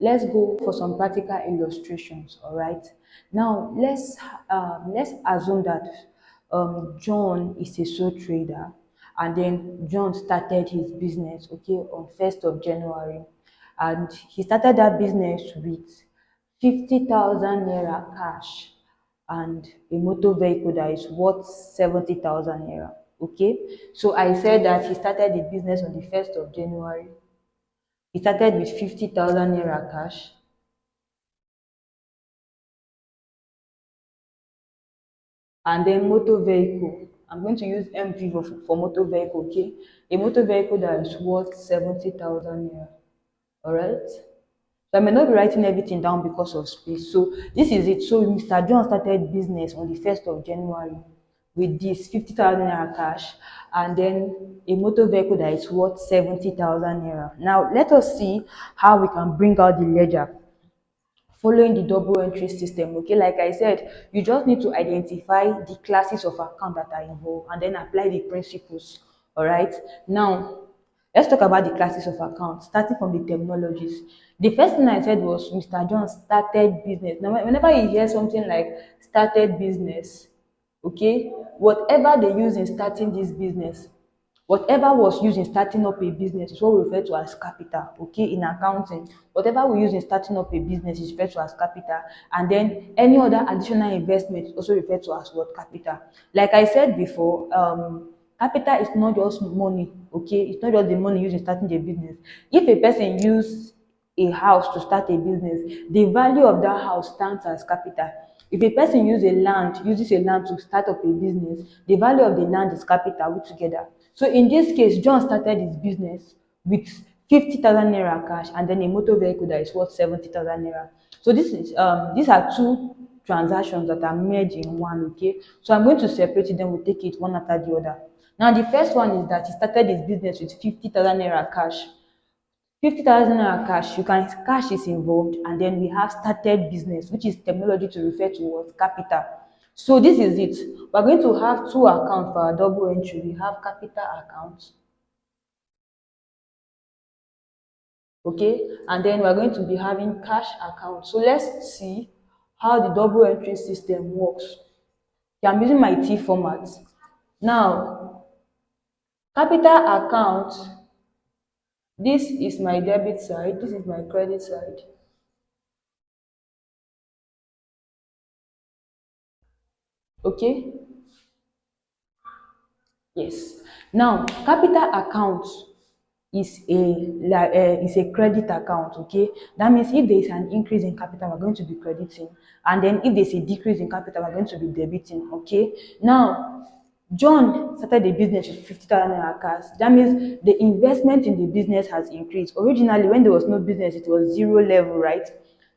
Let's go for some practical illustrations. All right. Now let's assume that John is a sole trader, and then John started his business, okay, on 1st of January, and he started that business with 50,000 naira cash and a motor vehicle that is worth 70,000 naira. Okay, so I said that he started the business on the 1st of January. He started with 50,000 naira cash and then motor vehicle. I'm going to use MV for motor vehicle, okay? A motor vehicle that is worth 70,000 naira. All right? So I may not be writing everything down because of space. So this is it. So Mr. John started business on the 1st of January with this 50,000 naira cash and then a motor vehicle that is worth 70,000 naira. Now let us see how we can bring out the ledger following the double entry system. Okay, like I said, you just need to identify the classes of account that are involved and then apply the principles. All right, now let's talk about the classes of account, starting from the terminologies. The first thing I said was Mr. John started business. Now whenever you hear something like started business, okay, whatever they use in starting this business, whatever was used in starting up a business is what we refer to as capital. Okay, in accounting, whatever we use in starting up a business is referred to as capital, and then any other additional investment is also referred to as what? Capital. Like I said before, capital is not just money. Okay, it's not just the money used in starting the business. If a person use a house to start a business, the value of that house stands as capital. If a person uses a land to start up a business, the value of the land is capital altogether. So in this case, John started his business with 50,000 naira cash and then a motor vehicle that is worth 70,000 naira. So these are two transactions that are merged in one. Okay, so I'm going to separate it, then we'll take it one after the other. Now the first one is that he started his business with 50,000 naira cash. 50,000 naira cash, you can cash is involved, and then we have started business, which is terminology to refer to what? Capital. So this is it. We're going to have two accounts for our double entry. We have capital account, okay, and then we're going to be having cash account. So let's see how the double entry system works. Okay, I'm using my T format. Now, capital account, this is my debit side, this is my credit side. Okay, yes. Now, capital account is a credit account. Okay, that means if there is an increase in capital, we're going to be crediting, and then if there's a decrease in capital, we're going to be debiting. Okay. Now, John started a business with 50,000 naira cash. That means the investment in the business has increased. Originally, when there was no business, it was zero level, right?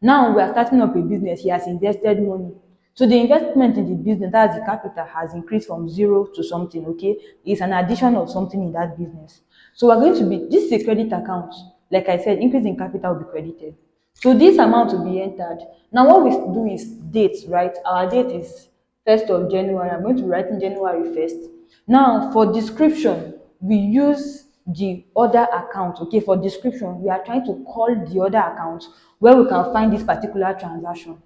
Now we are starting up a business. He has invested money. So the investment in the business, that's the capital, has increased from zero to something. Okay, it's an addition of something in that business. So we're going to be, this is a credit account. Like I said, increase in capital will be credited. So this amount will be entered. Now what we do is date, right? Our date is 1st of January. I'm going to write in January 1st. Now for description, we use the other account. Okay, for description, we are trying to call the other account where we can find this particular transaction.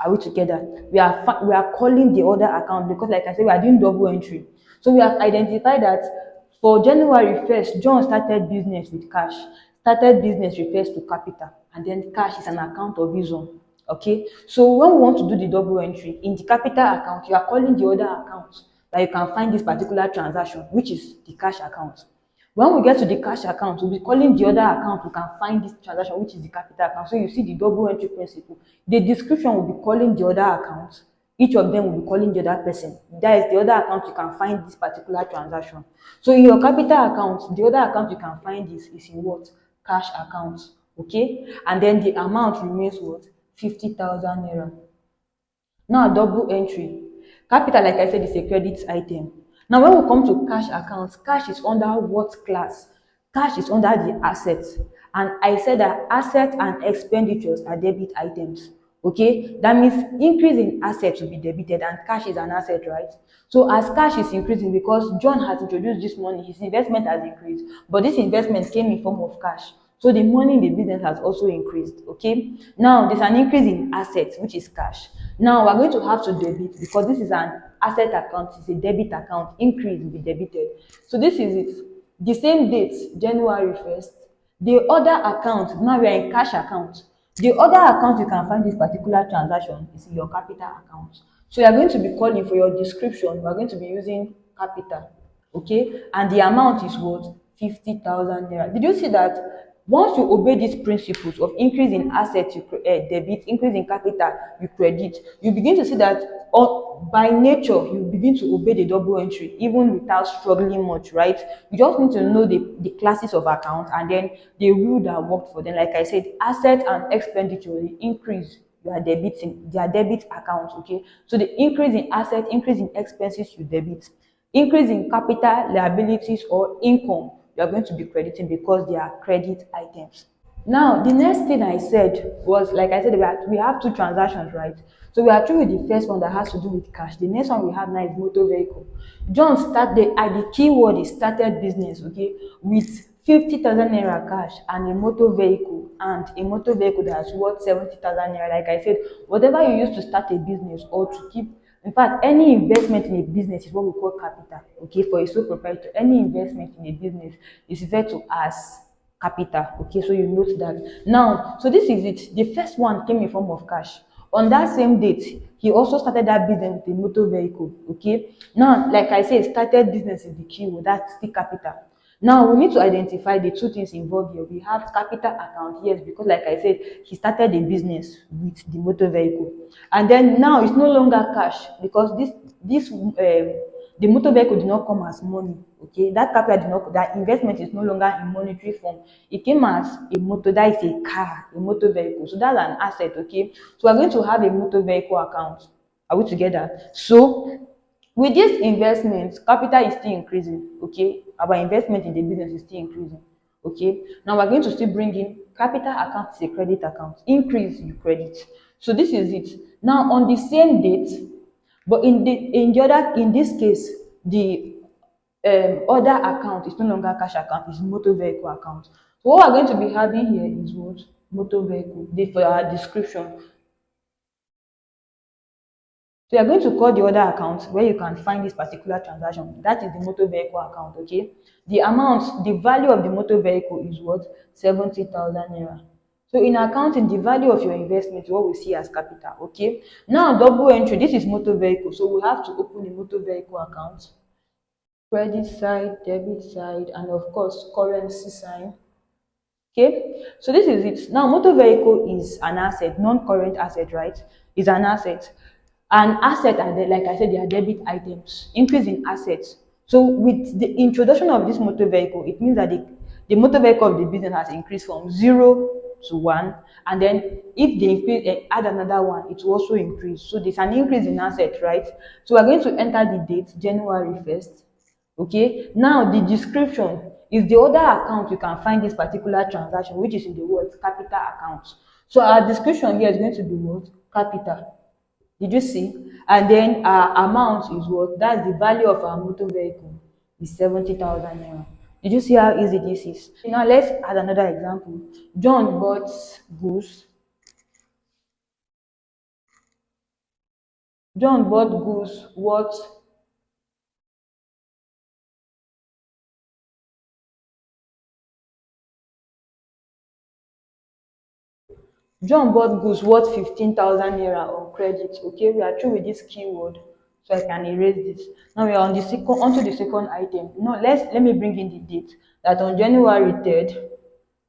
Are we together? We are calling the other account because, like I said, we are doing double entry. So we have identified that for January 1st, John started business with cash. Started business refers to capital, and then cash is an account of his own. Okay, so when we want to do the double entry in the capital account, you are calling the other account that you can find this particular transaction, which is the cash account. When we get to the cash account, we'll be calling the other account we can find this transaction, which is the capital account. So you see the double entry principle. The description will be calling the other account. Each of them will be calling the other person. That is the other account you can find this particular transaction. So in your capital account, the other account you can find is in what? Cash account. Okay? And then the amount remains what? 50,000 naira. Now double entry. Capital, like I said, is a credit item. Now when we come to cash accounts, cash is under what class? Cash is under the assets. And I said that assets and expenditures are debit items. Okay, that means increase in assets will be debited and cash is an asset, right? So as cash is increasing because John has introduced this money, his investment has increased, but this investment came in form of cash. So the money in the business has also increased. Okay. Now there's an increase in assets, which is cash. Now we're going to have to debit because this is an asset account, it's a debit account. Increase will be debited. So this is it. The same date, January 1st. The other account, now we are in cash account. The other account you can find this particular transaction is in your capital account. So you are going to be calling for your description. We are going to be using capital, okay? And the amount is what? 50,000 naira. Did you see that? Once you obey these principles of increase in assets, you debit, increase in capital, you credit, you begin to see that by nature, you begin to obey the double entry even without struggling much, right? You just need to know the classes of account and then the rule that worked for them. Like I said, asset and expenditure will increase, you are debiting their debit account, okay? So the increase in asset, increase in expenses, you debit. Increase in capital, liabilities, or income, you are going to be crediting because they are credit items. Now, the next thing I said was, like I said, we have two transactions, right? So we are through with the first one that has to do with cash. The next one we have now is motor vehicle. John started, the keyword is started business, okay, with 50,000 naira cash and a motor vehicle, and a motor vehicle that's worth 70,000 naira. Like I said, whatever you use to start a business or to keep, in fact, any investment in a business is what we call capital, okay, for a sole proprietor. Any investment in a business is referred to as capital, okay, so you note that. Now, so this is it. The first one came in form of cash. On that same date, he also started that business with a motor vehicle, okay. Now, like I said, started business is the keyword, that's the capital. Now we need to identify the two things involved here. We have capital account, yes, because like I said, he started a business with the motor vehicle, and then now it's no longer cash because the motor vehicle did not come as money. Okay, that capital did not, that investment is no longer in monetary form. It came as a motor, that is a car, a motor vehicle. So that's an asset. Okay, so we're going to have a motor vehicle account. Are we together? So with this investment, capital is still increasing. Okay, our investment in the business is still increasing. Okay, now we're going to still bring in capital account is a credit account. Increase, you credit. So this is it. Now on the same date, but in this case, the other account is no longer cash account, it's motor vehicle account. So what we're going to be having here is what? Motor vehicle. For our description, so you're going to call the other account where you can find this particular transaction. That is the motor vehicle account, okay? The amount, the value of the motor vehicle is what? 70,000 naira. So in accounting, the value of your investment is what we see as capital, okay? Now double entry, this is motor vehicle. So we have to open the motor vehicle account. Credit side, debit side, and of course, currency sign. Okay, so this is it. Now, motor vehicle is an asset, non-current asset, right? Is an asset. An asset, and like I said, they are debit items. Increase in assets. So, with the introduction of this motor vehicle, it means that the motor vehicle of the business has increased from 0 to 1, and then if they increase, add another one, it will also increase. So, there's an increase in asset, right? So, we're going to enter the date, January 1st. Okay, now the description is the other account you can find this particular transaction, which is in the word capital account. So our description here is going to be what? Capital. Did you see? And then our amount is what? That's the value of our motor vehicle is 70,000 naira. Did you see how easy this is? Now let's add another example. John bought goose. John bought goose worth John bought goods worth 15,000 naira on credit. Okay, we are through with this keyword, so I can erase this. Now we are on the second, onto the second item. No, let me bring in the date that on January 3rd,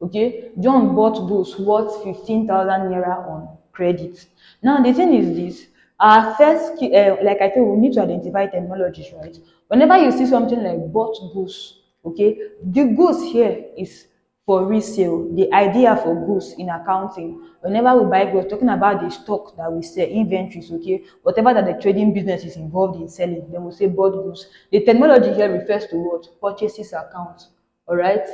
okay, John bought goods worth 15,000 naira on credit. Now the thing is this, our first key, like I said, we need to identify terminologies, right? Whenever you see something like bought goods, okay, the goods here is for resale. The idea for goods in accounting, whenever we buy goods, talking about the stock that we sell, inventories, okay, whatever that the trading business is involved in selling, then we say bought goods. The terminology here refers to what? Purchases account. All right.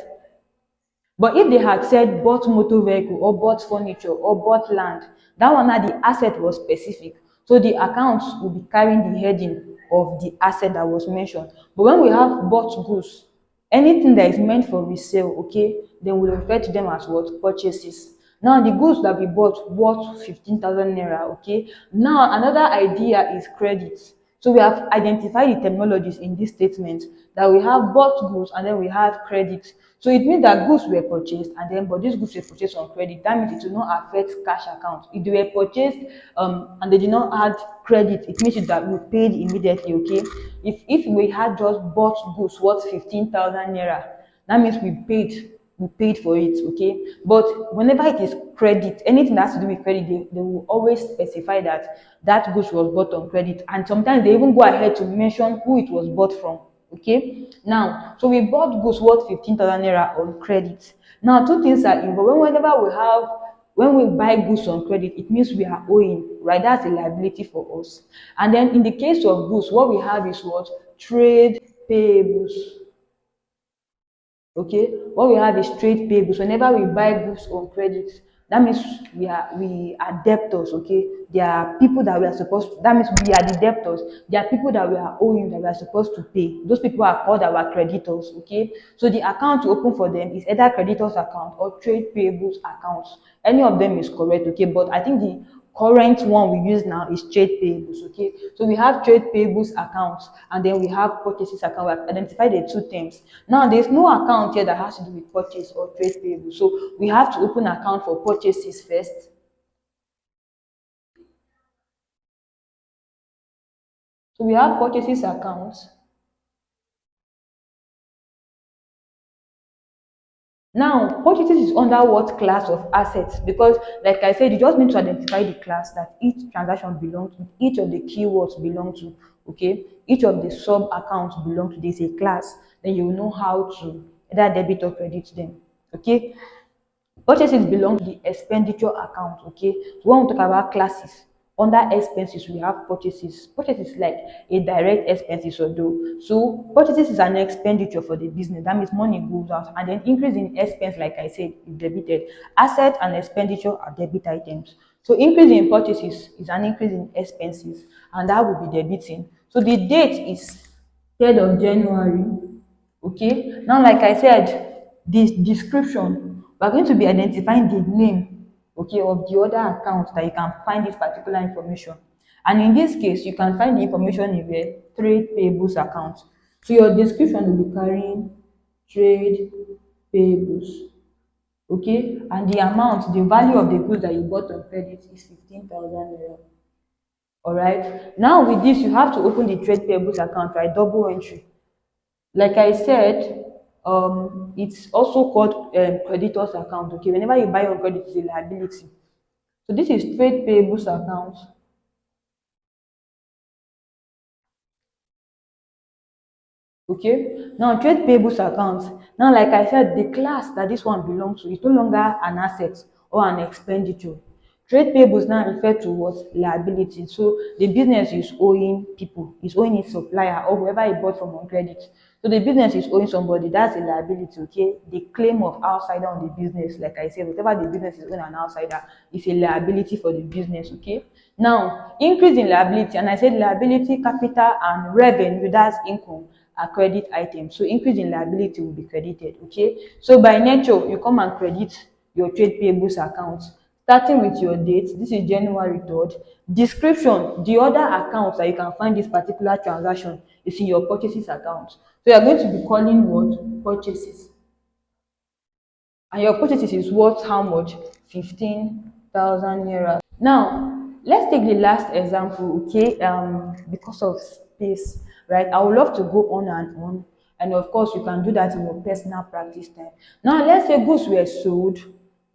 But if they had said bought motor vehicle or bought furniture or bought land, that one now the asset was specific. So the accounts will be carrying the heading of the asset that was mentioned. But when we have bought goods, anything that is meant for resale, okay, then we'll refer to them as what? Purchases. Now the goods that we bought worth 15,000 naira, okay? Now another idea is credit. So we have identified the terminologies in this statement that we have bought goods and then we have credit. So it means that goods were purchased and then but these goods were purchased on credit. That means it will not affect cash account. If they were purchased and they did not add credit, it means that we paid immediately, okay? If we had just bought goods worth 15,000 naira, that means we paid for it, okay? But whenever it is credit, anything that has to do with credit, they will always specify that that goods was bought on credit, and sometimes they even go ahead to mention who it was bought from, okay? Now, so we bought goods worth 15,000 naira on credit. Now two things are involved. Whenever we have when we buy goods on credit, it means we are owing, right? That's a liability for us. And then in the case of goods, what we have is what? Trade payables. Okay, what we have is trade payables. Whenever we buy goods on credit, that means we are debtors. Okay, there are people that we are supposed to, that means we are the debtors. There are people that we are owing that we are supposed to pay. Those people are called our creditors. Okay, so the account to open for them is either creditors account or trade payables accounts. Any of them is correct. Okay, but I think the current one we use now is trade payables. Okay, so we have trade payables accounts and then we have purchases account. We have identified the two terms. Now there's no account here that has to do with purchase or trade payables, so we have to open account for purchases first. So we have purchases accounts. Now, purchases is under what class of assets? Because, like I said, you just need to identify the class that each transaction belongs to, each of the keywords belong to, okay? Each of the sub accounts belong to this a class. Then you will know how to either debit or credit them, okay? Purchases belong to the expenditure account, okay? So when we talk about classes, under expenses, we have purchases. Purchases is like a direct expenses, although. So purchases is an expenditure for the business. That means money goes out. And then increase in expense, like I said, is debited. Asset and expenditure are debit items. So increase in purchases is an increase in expenses, and that will be debiting. So the date is 3rd of January. Okay, now like I said, this description, we're going to be identifying the name, okay, of the other account that you can find this particular information. And in this case, you can find the information in the trade payables account. So your description will be carrying trade payables, okay, and the amount, the value of the goods that you bought on credit is 15,000 naira. All right. Now with this, you have to open the trade payables account, right? Double entry. Like I said, it's also called creditors account. Okay, whenever you buy on credit, it's a liability. So this is trade payables account. Okay, now trade payables account. Now, like I said, the class that this one belongs to is no longer an asset or an expenditure. Trade payables now refer to what? Liability. So the business is owing people, is owing its supplier or whoever it bought from on credit. So the business is owing somebody, that's a liability, okay? The claim of outsider on the business, like I said, whatever the business is owing an outsider is a liability for the business, okay? Now, increase in liability, and I said liability, capital, and revenue, that's income, are credit items. So increase in liability will be credited, okay? So by nature, you come and credit your trade payables account. Starting with your date, this is January 3rd. Description, the other accounts that you can find this particular transaction is in your purchases account. So you are going to be calling what? Purchases. And your purchases is worth how much? 15,000 naira. Now, let's take the last example, okay? Because of space, right? I would love to go on and on. And of course, you can do that in your personal practice time. Now, let's say goods were sold.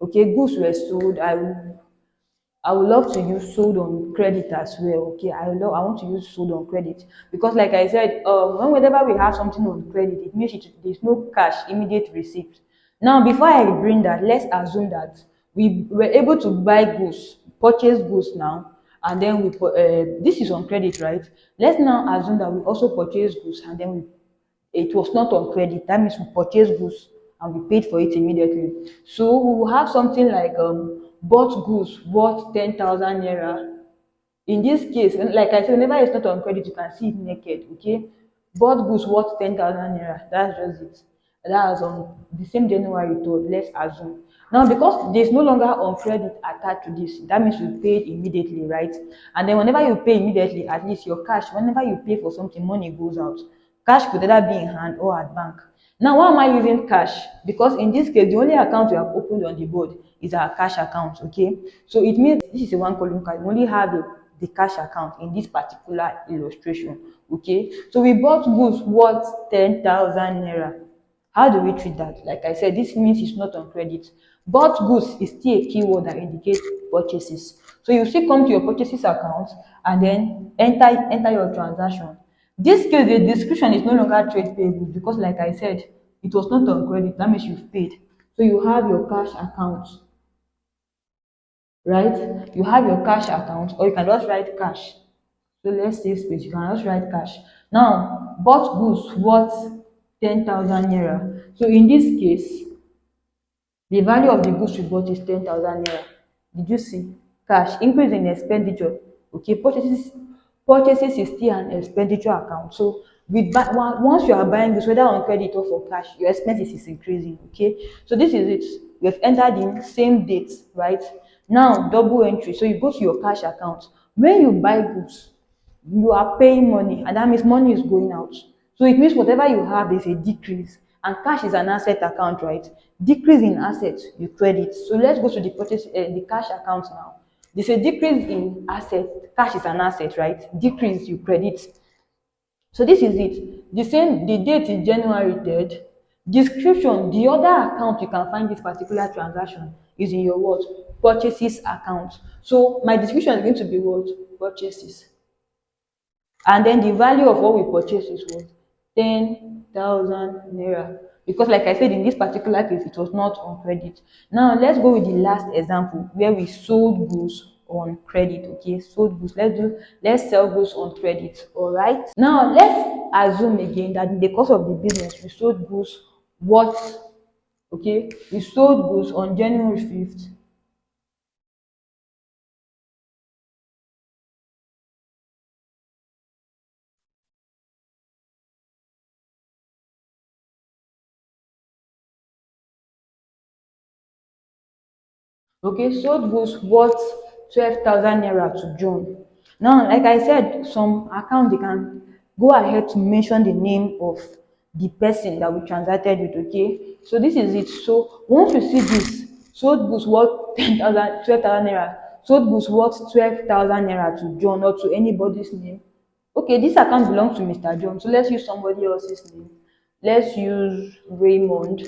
Okay, goods were sold. I would love to use sold on credit as well. Okay, I want to use sold on credit because, like I said, whenever we have something on credit, it means there's no cash immediate receipt. Now, before I bring that, let's assume that we were able to buy goods, purchase goods now, and then this is on credit, right? Let's now assume that we also purchase goods and then it was not on credit. That means we purchased goods and we paid for it immediately. So we will have something like bought goods worth 10,000 naira. In this case, like I said, whenever it's not on credit, you can see it naked. Okay, bought goods worth 10,000 naira. That's just it. That's on the same January 3rd, let's assume. Now, because there's no longer on credit attached to this, that means you paid immediately, right? And then whenever you pay immediately, at least your cash, whenever you pay for something, money goes out. Cash could either be in hand or at bank. Now, why am I using cash? Because in this case, the only account we have opened on the board is our cash account, okay? So it means this is a one column card. We only have the cash account in this particular illustration, okay? So we bought goods worth 10,000 naira. How do we treat that? Like I said, this means it's not on credit. Bought goods is still a keyword that indicates purchases. So you still come to your purchases account and then enter your transaction. This case, the description is no longer trade payable because, like I said, it was not on credit. That means you've paid. So you have your cash account, right? You have your cash account, or you can just write cash. So let's save space. You can just write cash. Now, bought goods worth 10,000 naira. So in this case, the value of the goods we bought is 10,000 naira. Did you see? Cash. Increase in expenditure. Okay, purchases is still an expenditure account. So once you are buying this, whether on credit or for cash, your expenses is increasing. Okay, so this is it. We have entered in same date, right? Now double entry. So you go to your cash account. When you buy goods, you are paying money, and that means money is going out. So it means whatever you have, there's a decrease. And cash is an asset account, right? Decrease in assets, you credit. So let's go to the cash account now. There's a decrease in asset. Cash is an asset, right? Decrease, you credit. So this is it. The date is January 3rd. Description, the other account you can find this particular transaction is in your what? Purchases account. So my description is going to be what? Purchases. And then the value of what we purchased is what? 10,000 naira. Because like I said, in this particular case, it was not on credit. Now let's go with the last example where we sold goods on credit. Okay, sold goods. Let's sell goods on credit. All right. Now let's assume again that in the course of the business, we sold goods what? Okay, we sold goods on January 5th. Okay, sold goods worth 12,000 naira to John. Now, like I said, some account they can go ahead to mention the name of the person that we transacted with. Okay, so this is it. So once you see this, sold goods worth 10,000, 12,000 naira, sold goods worth 12,000 naira to John or to anybody's name. Okay, this account belongs to Mr. John, so let's use somebody else's name. Let's use Raymond.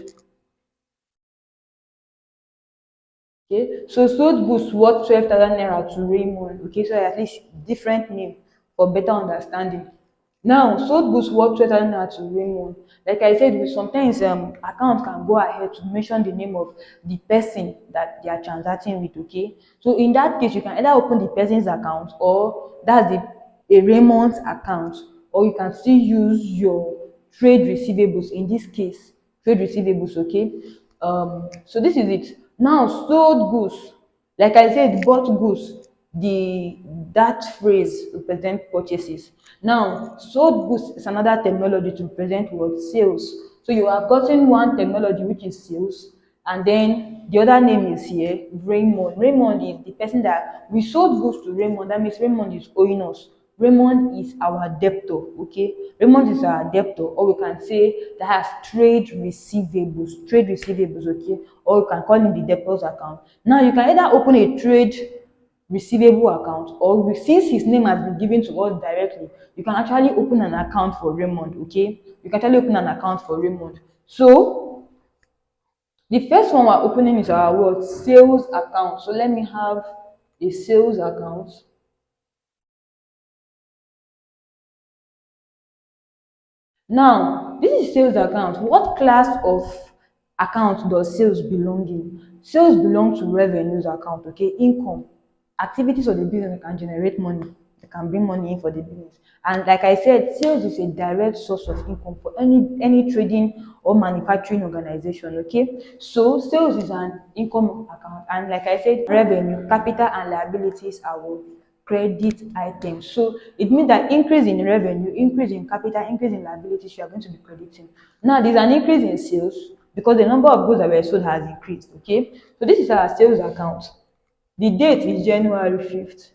Okay, so sold goods worth 12,000 naira to Raymond. Okay, so at least different name for better understanding. Now, sold goods worth 12,000 naira to Raymond. Like I said, sometimes account can go ahead to mention the name of the person that they are transacting with. Okay, so in that case, you can either open the person's account or that's a Raymond's account, or you can still use your trade receivables. In this case, trade receivables. Okay, so this is it. Now sold goods, like I said, bought goods, the that phrase represent purchases. Now sold goods is another terminology to represent what? Sales. So you have gotten one terminology which is sales, and then the other name is here Raymond. Raymond is the person that we sold goods to. Raymond, that means Raymond is owing us. Raymond is our debtor. Okay, Raymond is our debtor, or we can say that has trade receivables. Trade receivables. Okay, or you can call him the debtors account. Now you can either open a trade receivable account, or since his name has been given to us directly, you can actually open an account for Raymond. Okay, you can actually open an account for Raymond. So the first one we're opening is our what? Sales account. So let me have a sales account. Now, this is sales account. What class of account does sales belong in? Sales belong to revenues account, okay? Income. Activities of the business can generate money. They can bring money in for the business. And like I said, sales is a direct source of income for any trading or manufacturing organization, okay? So sales is an income account. And like I said, revenue, capital and liabilities are what? credit items. So it means that increase in revenue, increase in capital, increase in liabilities, you are going to be crediting. Now there's an increase in sales because the number of goods that were sold has increased. Okay, so this is our sales account. The date is January 5th.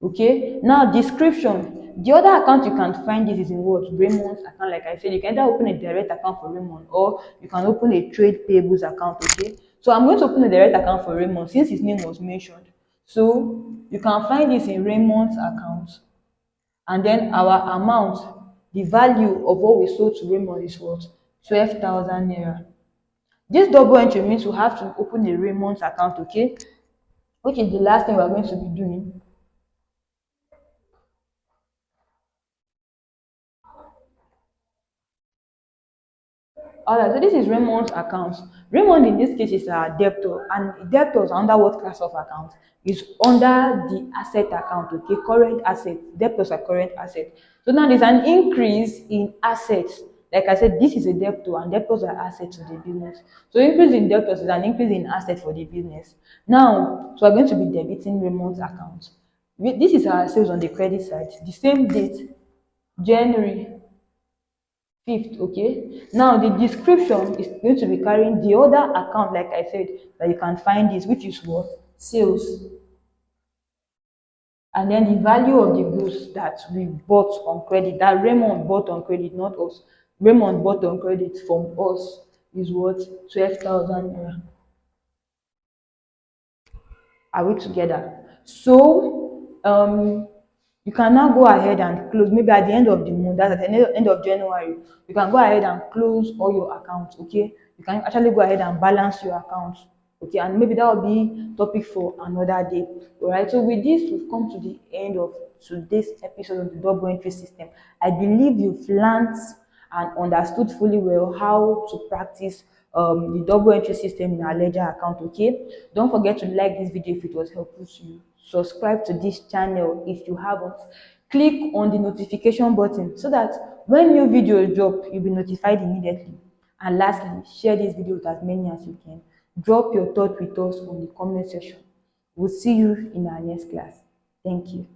Okay, now description. The other account you can find this is in what? Raymond's account. Like I said, you can either open a direct account for Raymond or you can open a trade payables account. Okay, so I'm going to open a direct account for Raymond since his name was mentioned. So you can find this in Raymond's account, and then our amount, the value of what we sold to Raymond is what? 12,000 naira. This double entry means we have to open a Raymond's account, okay, which is the last thing we are going to be doing. Alright, so this is Raymond's account. Raymond in this case is our debtor, and debtors are under what class of account? Is under the asset account, okay? Current assets. Debtors are current assets. So now there's an increase in assets. Like I said, this is a debtor, and debtors are assets to the business. So increase in debtors is an increase in assets for the business. Now, so we're going to be debiting Raymond's account. This is our sales on the credit side. The same date, January 5th. Okay, now the description is going to be carrying the other account, like I said, that you can find this, which is what? Sales. And then the value of the goods that we bought on credit, that Raymond bought on credit, not us. Raymond bought on credit from us is what? 12,000 naira. Are we together? So you can now go ahead and close. Maybe at the end of the month, that's at the end of January, you can go ahead and close all your accounts. Okay, you can actually go ahead and balance your accounts. Okay, and maybe that will be topic for another day. All right. So with this, we've come to the end of today's episode of the double entry system. I believe you've learned and understood fully well how to practice the double entry system in our ledger account. Okay, don't forget to like this video if it was helpful to you. Subscribe to this channel if you haven't. Click on the notification button so that when new videos drop, you'll be notified immediately. And lastly, share this video with as many as you can. Drop your thought with us on the comment section. We'll see you in our next class. Thank you.